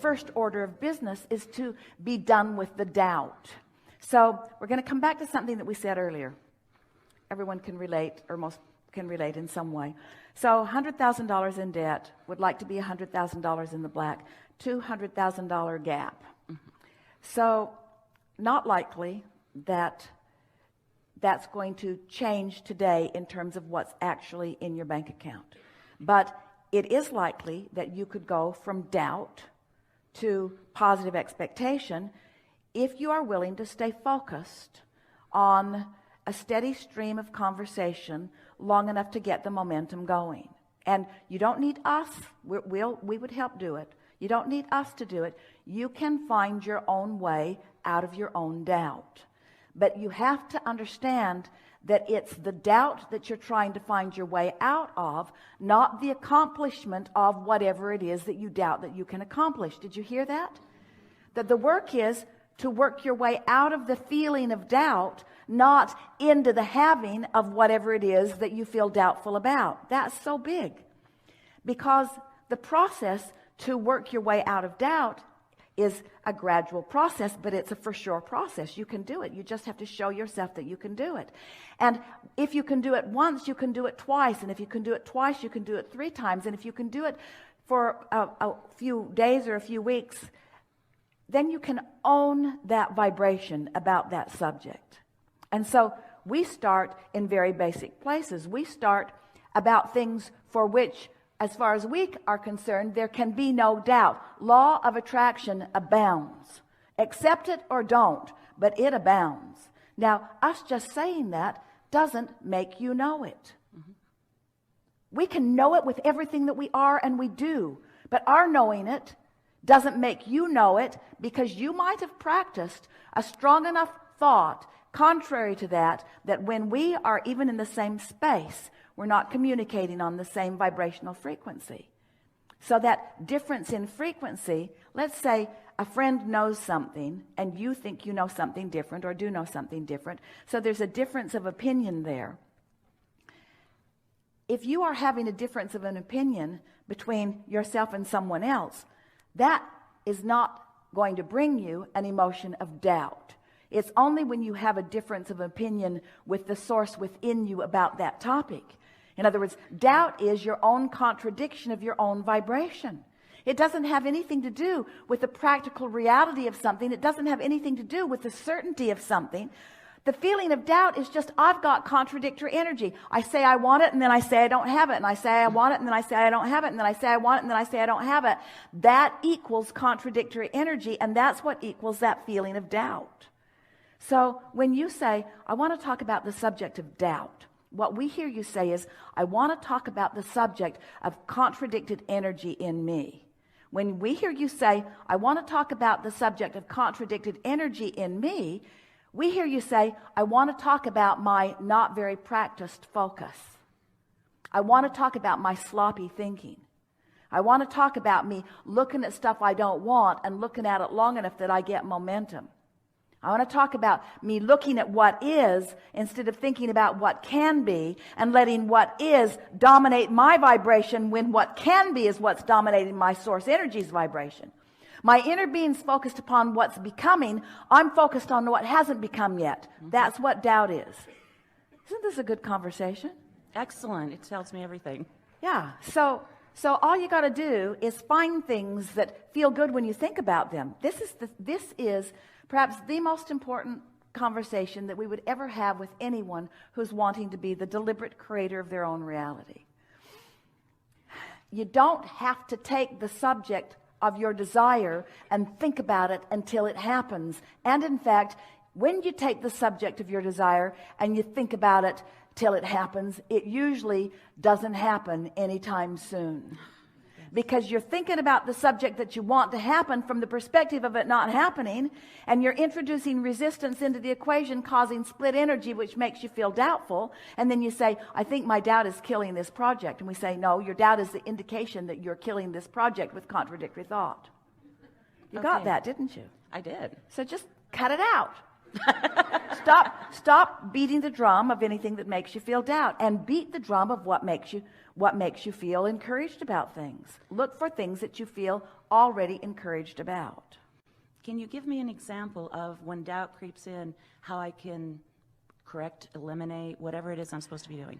first order of business is to be done with the doubt. So we're going to come back to something that we said earlier. Everyone can relate, or most can relate in some way. So $100,000 in debt, would like to be $100,000 in the black, $200,000 gap. So not likely that that's going to change today in terms of what's actually in your bank account. But it is likely that you could go from doubt to positive expectation if you are willing to stay focused on a steady stream of conversation long enough to get the momentum going. And you don't need us. We would help do it. You don't need us to do it. You can find your own way out of your own doubt. But you have to understand that it's the doubt that you're trying to find your way out of, not the accomplishment of whatever it is that you doubt that you can accomplish. Did you hear that? That the work is to work your way out of the feeling of doubt, not into the having of whatever it is that you feel doubtful about. That's so big. Because the process to work your way out of doubt is a gradual process, but it's a for sure process. You can do it. You just have to show yourself that you can do it. And if you can do it once, you can do it twice. And if you can do it twice, you can do it 3 times. And if you can do it for a few days or a few weeks, then you can own that vibration about that subject. And so we start in very basic places. We start about things for which, as far as we are concerned, there can be no doubt. Law of attraction abounds. Accept it or don't, but it abounds. Now, us just saying that doesn't make you know it. We can know it with everything that we are, and we do. But our knowing it doesn't make you know it, because you might have practiced a strong enough thought contrary to that, that when we are even in the same space, we're not communicating on the same vibrational frequency. So that difference in frequency, let's say a friend knows something and you think you know something different or do know something different. So there's a difference of opinion there. If you are having a difference of an opinion between yourself and someone else, that is not going to bring you an emotion of doubt. It's only when you have a difference of opinion with the source within you about that topic. In other words, doubt is your own contradiction of your own vibration. It doesn't have anything to do with the practical reality of something. It doesn't have anything to do with the certainty of something. The feeling of doubt is just, I've got contradictory energy. I say I want it, and then I say I don't have it. And I say I want it, and then I say I don't have it. And then I say I want it, and then I say I don't have it. That equals contradictory energy, and that's what equals that feeling of doubt. So when you say, I want to talk about the subject of doubt, what we hear you say is, I want to talk about the subject of contradicted energy in me. When we hear you say, I want to talk about the subject of contradicted energy in me, we hear you say, I want to talk about my not very practiced focus. I want to talk about my sloppy thinking. I want to talk about me looking at stuff I don't want and looking at it long enough that I get momentum. I want to talk about me looking at what is instead of thinking about what can be, and letting what is dominate my vibration when what can be is what's dominating my source energy's vibration. My inner being's focused upon what's becoming. I'm focused on what hasn't become yet. That's what doubt is. Isn't this a good conversation? Excellent. It tells me everything. Yeah. So all you got to do is find things that feel good when you think about them. This is perhaps the most important conversation that we would ever have with anyone who's wanting to be the deliberate creator of their own reality. You don't have to take the subject of your desire and think about it until it happens. And in fact, when you take the subject of your desire and you think about it till it happens, it usually doesn't happen anytime soon. Because you're thinking about the subject that you want to happen from the perspective of it not happening, and you're introducing resistance into the equation, causing split energy, which makes you feel doubtful. And then you say, I think my doubt is killing this project. And we say, no, your doubt is the indication that you're killing this project with contradictory thought. You got that, didn't you? I did. So just cut it out. Stop beating the drum of anything that makes you feel doubt, and beat the drum of what makes you feel encouraged about things. Look for things that you feel already encouraged about. Can you give me an example of when doubt creeps in, how I can correct, eliminate, whatever it is I'm supposed to be doing?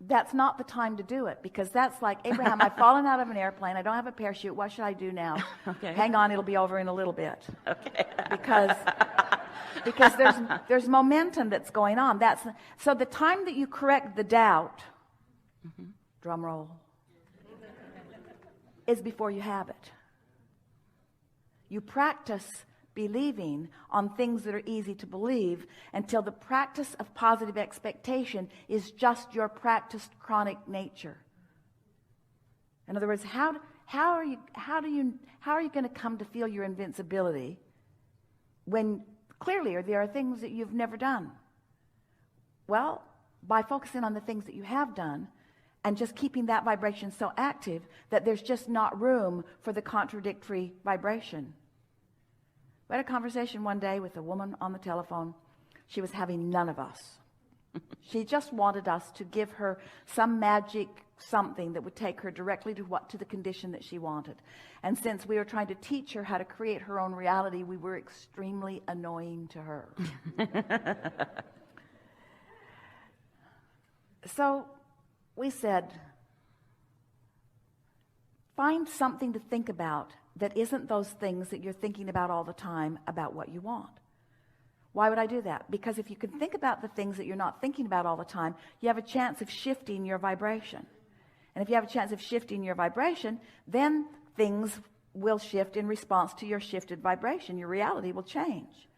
That's not the time to do it, because that's like, Abraham, I've fallen out of an airplane. I don't have a parachute. What should I do now? Okay. Hang on, it'll be over in a little bit. Okay. Because there's momentum that's going on. So the time that you correct the doubt, drum roll, is before you have it. You practice believing on things that are easy to believe until the practice of positive expectation is just your practiced chronic nature. In other words, how are you going to come to feel your invincibility when clearly there are things that you've never done? Well, by focusing on the things that you have done and just keeping that vibration so active that there's just not room for the contradictory vibration. We had a conversation one day with a woman on the telephone. She was having none of us. She just wanted us to give her some magic something that would take her directly to the condition that she wanted. And since we were trying to teach her how to create her own reality, we were extremely annoying to her. So we said, find something to think about that isn't those things that you're thinking about all the time about what you want. Why would I do that? Because if you can think about the things that you're not thinking about all the time, you have a chance of shifting your vibration. And if you have a chance of shifting your vibration, then things will shift in response to your shifted vibration. Your reality will change.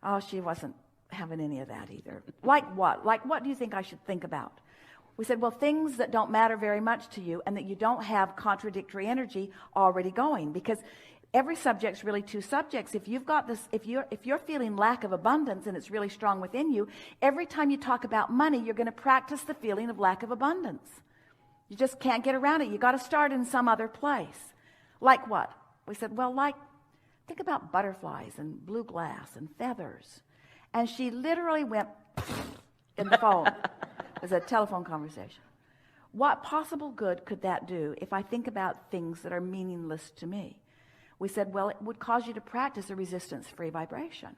Oh, she wasn't having any of that either. Like what? Like what do you think I should think about? We said, well, things that don't matter very much to you and that you don't have contradictory energy already going, because every subject's really two subjects. If you've got this, if you're feeling lack of abundance and it's really strong within you, every time you talk about money, you're going to practice the feeling of lack of abundance. You just can't get around it. You got to start in some other place. Like what? We said, well, like, think about butterflies and blue glass and feathers. And she literally went in the phone. It was a telephone conversation. What possible good could that do if I think about things that are meaningless to me? We said, well, it would cause you to practice a resistance-free vibration.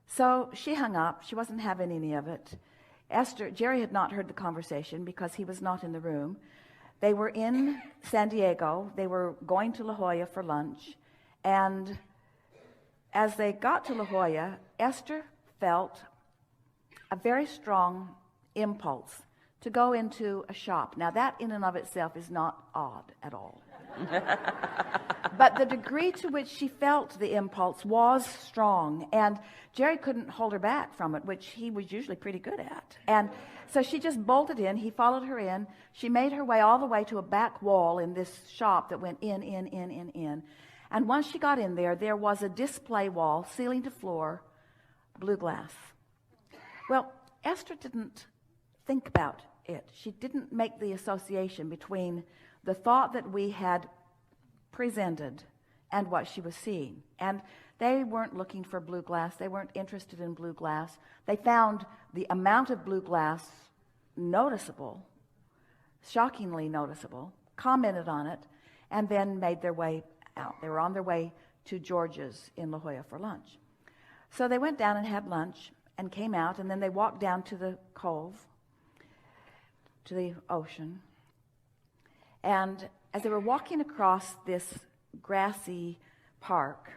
So she hung up. She wasn't having any of it. Jerry had not heard the conversation because he was not in the room. They were in San Diego. They were going to La Jolla for lunch. And as they got to La Jolla, Esther felt a very strong impulse to go into a shop. Now, that in and of itself is not odd at all. But the degree to which she felt the impulse was strong, and Jerry couldn't hold her back from it, which he was usually pretty good at. And so she just bolted in. He followed her in. She made her way all the way to a back wall in this shop that went in. And once she got in there, there was a display wall, ceiling to floor, blue glass. Well, Esther didn't think about it. She didn't make the association between the thought that we had presented and what she was seeing. And they weren't looking for blue glass. They weren't interested in blue glass. They found the amount of blue glass noticeable, shockingly noticeable, commented on it, and then made their way out. They were on their way to George's in La Jolla for lunch. So they went down and had lunch and came out, and then they walked down to the cove, to the ocean. And as they were walking across this grassy park,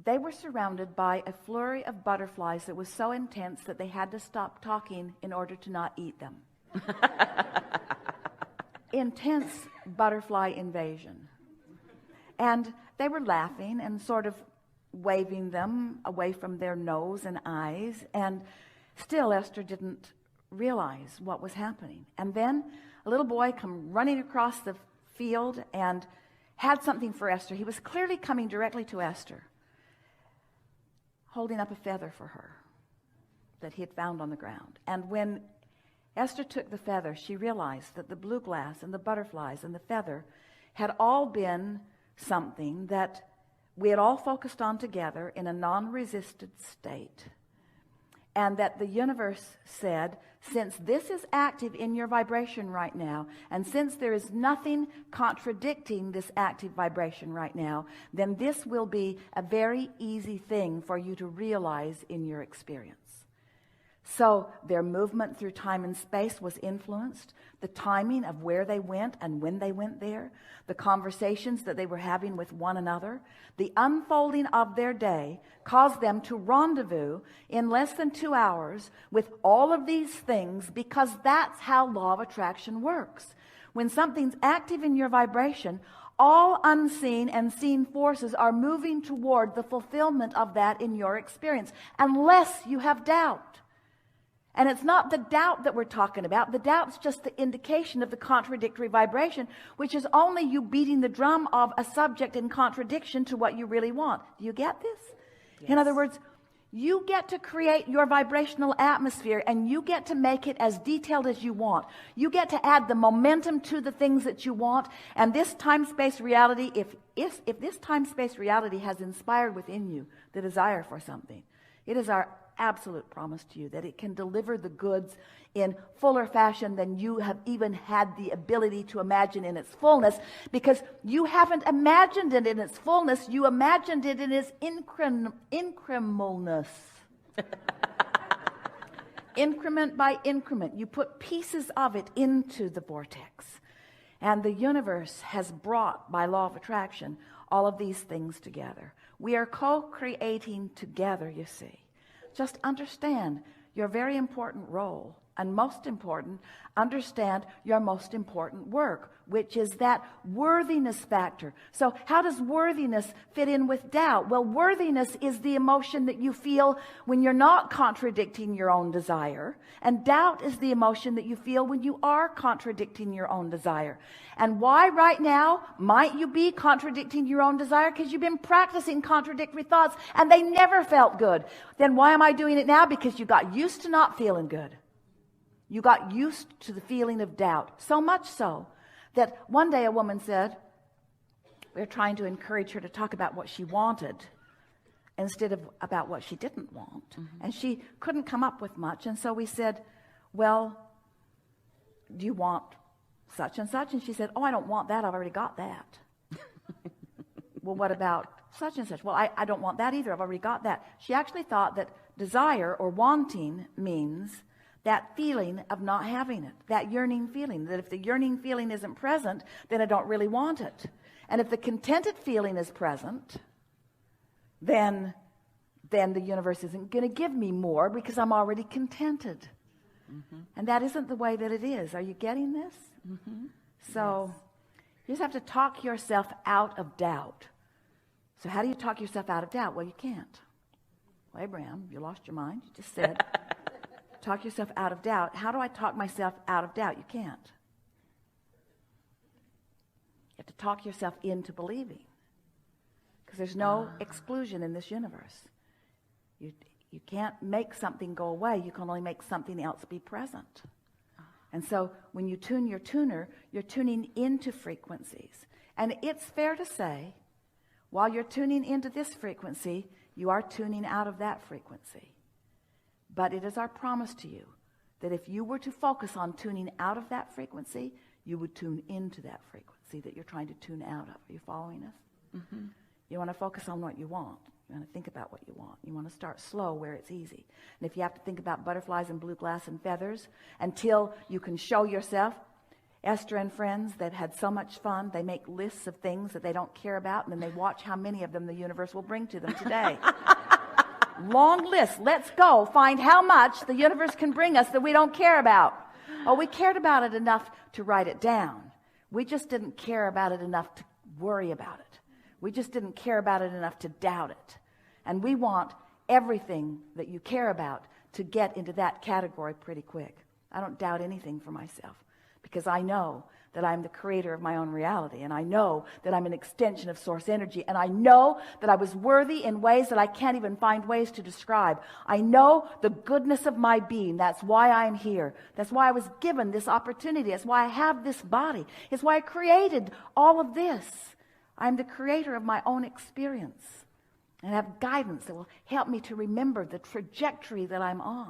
they were surrounded by a flurry of butterflies that was so intense that they had to stop talking in order to not eat them. Intense butterfly invasion. And they were laughing and sort of waving them away from their nose and eyes, and still Esther didn't realize what was happening. And then a little boy come running across the field and had something for Esther. He was clearly coming directly to Esther, holding up a feather for her that he had found on the ground. And when Esther took the feather, she realized that the blue glass and the butterflies and the feather had all been something that we had all focused on together in a non-resisted state. And that the universe said, since this is active in your vibration right now, and since there is nothing contradicting this active vibration right now, then this will be a very easy thing for you to realize in your experience. So their movement through time and space was influenced. The timing of where they went and when they went there. The conversations that they were having with one another. The unfolding of their day caused them to rendezvous in less than 2 hours with all of these things, because that's how law of attraction works. When something's active in your vibration, all unseen and seen forces are moving toward the fulfillment of that in your experience, unless you have doubt. And it's not the doubt that we're talking about. The doubt's just the indication of the contradictory vibration, which is only you beating the drum of a subject in contradiction to what you really want. Do you get this? Yes. In other words, you get to create your vibrational atmosphere, and you get to make it as detailed as you want. You get to add the momentum to the things that you want. And this time-space reality, if this time-space reality has inspired within you the desire for something, it is our absolute promise to you that it can deliver the goods in fuller fashion than you have even had the ability to imagine in its fullness, because you haven't imagined it in its fullness. You imagined it in its incrementalness. Increment by increment, you put pieces of it into the vortex. And the universe has brought, by law of attraction, all of these things together. We are co-creating together, you see. Just understand your very important role, and most important, understand your most important work, which is that worthiness factor. So how does worthiness fit in with doubt? Well, worthiness is the emotion that you feel when you're not contradicting your own desire, and doubt is the emotion that you feel when you are contradicting your own desire. And why right now might you be contradicting your own desire? Because you've been practicing contradictory thoughts and they never felt good. Then why am I doing it now? Because you got used to not feeling good. You got used to the feeling of doubt. So much so that one day a woman said, we were trying to encourage her to talk about what she wanted instead of about what she didn't want. Mm-hmm. And she couldn't come up with much. And so we said, well, do you want such and such? And she said, oh, I don't want that. I've already got that. Well, what about such and such? Well, I don't want that either. I've already got that. She actually thought that desire or wanting means that feeling of not having it, that yearning feeling, that if the yearning feeling isn't present, then I don't really want it. And if the contented feeling is present, then the universe isn't going to give me more because I'm already contented. Mm-hmm. And that isn't the way that it is. Are you getting this? Mm-hmm. So yes. You just have to talk yourself out of doubt. So how do you talk yourself out of doubt? Well, you can't. Well, Abraham, you lost your mind. You just said, talk yourself out of doubt. How do I talk myself out of doubt? You can't. You have to talk yourself into believing. Because there's no exclusion in this universe. You can't make something go away. You can only make something else be present. And so when you tune your tuner, you're tuning into frequencies. And it's fair to say, while you're tuning into this frequency, you are tuning out of that frequency. But it is our promise to you that if you were to focus on tuning out of that frequency, you would tune into that frequency that you're trying to tune out of. Are you following us? Mm-hmm. You want to focus on what you want. You want to think about what you want. You want to start slow where it's easy. And if you have to think about butterflies and blue glass and feathers until you can show yourself, Esther and friends, they've had so much fun. They make lists of things that they don't care about, and then they watch how many of them the universe will bring to them today. Long list. Let's go find how much the universe can bring us that we don't care about. Oh, we cared about it enough to write it down. We just didn't care about it enough to worry about it. We just didn't care about it enough to doubt it. And we want everything that you care about to get into that category pretty quick. I don't doubt anything for myself because I know that I'm the creator of my own reality, and I know that I'm an extension of source energy, and I know that I was worthy in ways that I can't even find ways to describe. I know the goodness of my being. That's why I'm here. That's why I was given this opportunity. That's why I have this body. It's why I created all of this. I'm the creator of my own experience and have guidance that will help me to remember the trajectory that I'm on.